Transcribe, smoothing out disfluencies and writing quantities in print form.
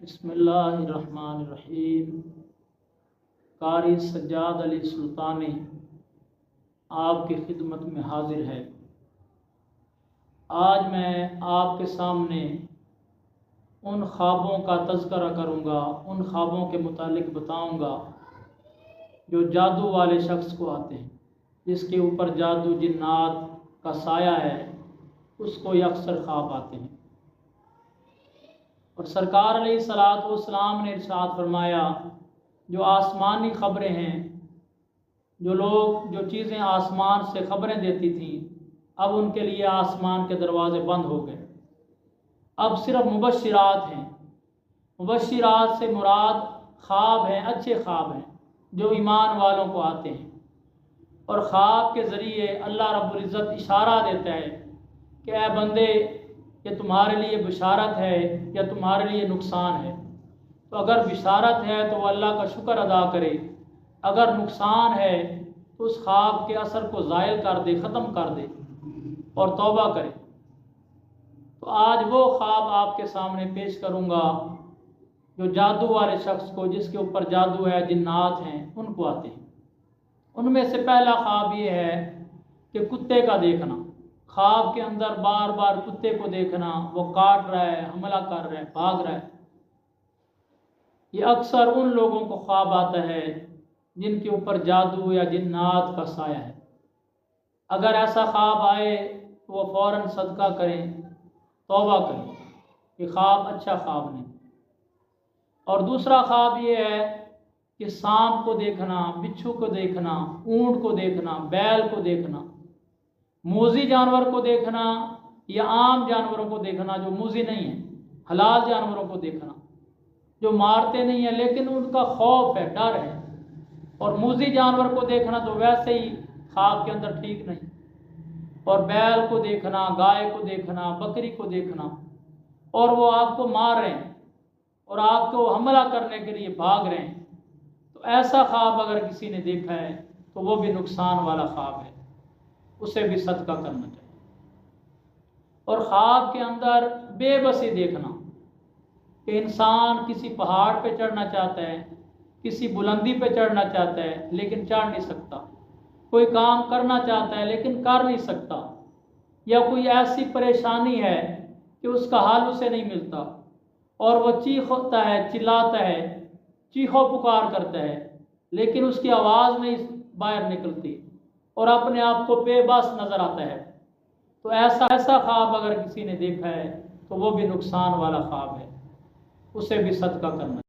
बिस्मिल्लाहिर्रहमानिर्रहीम। कारी सज्जाद अली सुल्तानी आपकी खिदमत में हाजिर है। आज मैं आपके सामने उन ख्वाबों का तज़किरा करूँगा, उन ख्वाबों के मुतालिक बताऊँगा जो जादू वाले शख्स को आते हैं, जिसके ऊपर जादू जिन्नात का साया है, उसको अक्सर ख्वाब आते हैं। और सरकार अलैहिस्सलातु वस्सलाम ने इरशाद फरमाया, जो आसमानी ख़बरें हैं, जो चीज़ें आसमान से ख़बरें देती थीं, अब उनके लिए आसमान के दरवाज़े बंद हो गए। अब सिर्फ मुबश्शिरात हैं। मुबश्शिरात से मुराद ख्वाब हैं, अच्छे ख्वाब हैं जो ईमान वालों को आते हैं। और ख्वाब के ज़रिए अल्लाह रब्बुल इज़्ज़त इशारा देता है कि ऐ बंदे, ये तुम्हारे लिए बिशारत है या तुम्हारे लिए नुकसान है। तो अगर बिशारत है तो वो अल्लाह का शुक्र अदा करे, अगर नुकसान है तो उस ख्वाब के असर को ज़ायल कर दे, ख़त्म कर दे और तौबा करे। तो आज वो ख्वाब आपके सामने पेश करूँगा जो जादू वाले शख्स को, जिसके ऊपर जादू है, जिन्नात हैं, उनको आते हैं। उनमें से पहला ख्वाब ये है कि कुत्ते का देखना। ख्वाब के अंदर बार बार कुत्ते को देखना, वो काट रहा है, हमला कर रहा है, भाग रहा है। ये अक्सर उन लोगों को ख्वाब आता है जिनके ऊपर जादू या जिन्नात का साया है। अगर ऐसा ख्वाब आए तो वो फ़ौरन सदका करें, तौबा करें कि ख्वाब अच्छा ख्वाब नहीं। और दूसरा ख्वाब ये है कि सांप को देखना, बिच्छू को देखना, ऊंट को देखना, बैल को देखना, मूज़ी जानवर को देखना या आम जानवरों को देखना जो मूज़ी नहीं है, हलाल जानवरों को देखना जो मारते नहीं है लेकिन उनका खौफ है, डर है। और मूज़ी जानवर को देखना तो वैसे ही ख्वाब के अंदर ठीक नहीं। और बैल को देखना, गाय को देखना, बकरी को देखना, और वो आपको मार रहे हैं और आपको हमला करने के लिए भाग रहे हैं, तो ऐसा ख्वाब अगर किसी ने देखा है तो वो भी नुकसान वाला ख्वाब है, उसे भी सदका करना चाहिए। और ख्वाब के अंदर बेबसी देखना कि इंसान किसी पहाड़ पे चढ़ना चाहता है, किसी बुलंदी पे चढ़ना चाहता है लेकिन चढ़ नहीं सकता, कोई काम करना चाहता है लेकिन कर नहीं सकता, या कोई ऐसी परेशानी है कि उसका हल उसे नहीं मिलता और वो चीखता है, चिल्लाता है, चीखो पुकार करता है लेकिन उसकी आवाज़ नहीं बाहर निकलती और अपने आप को बेबस नज़र आता है। तो ऐसा ख्वाब अगर किसी ने देखा है तो वो भी नुकसान वाला ख्वाब है, उसे भी सदका करना चाहिए।